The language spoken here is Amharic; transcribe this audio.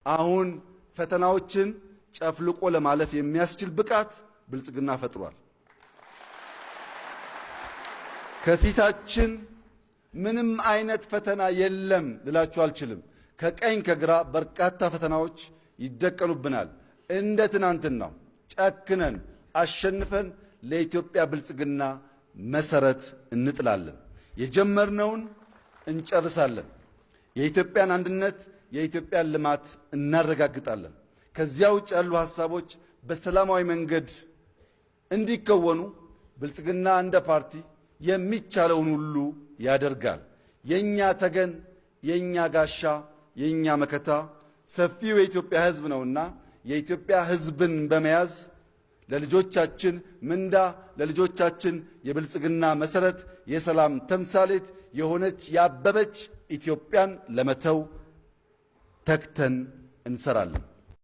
አሁን ፈተናዎችን ጨፍልቆ ለማለፍ የሚያስችል ብቃት ብልጽግና ፈጥሯል። ከፊታችን ምንም አይነት ፈተና የለም ልላችሁ አልችልም። ከቀኝ ከግራ በርካታ ፈተናዎች ይደቀኑብናል። እንደ ትናንትናው ጨክነን አሸንፈን ለኢትዮጵያ ብልጽግና መሰረት እንጥላለን። የጀመርነውን እንጨርሳለን። የኢትዮጵያን አንድነት፣ የኢትዮጵያን ልማት እናረጋግጣለን። ከዚያ ውጭ ያሉ ሐሳቦች በሰላማዊ መንገድ እንዲከወኑ ብልጽግና እንደ ፓርቲ የሚቻለውን ሁሉ ያደርጋል። የኛ ተገን፣ የኛ ጋሻ፣ የኛ መከታ ሰፊው የኢትዮጵያ ሕዝብ ነውና የኢትዮጵያ ሕዝብን በመያዝ ለልጆቻችን ምንዳ፣ ለልጆቻችን የብልጽግና መሰረት፣ የሰላም ተምሳሌት የሆነች ያበበች ኢትዮጵያን ለመተው ተግተን እንሰራለን።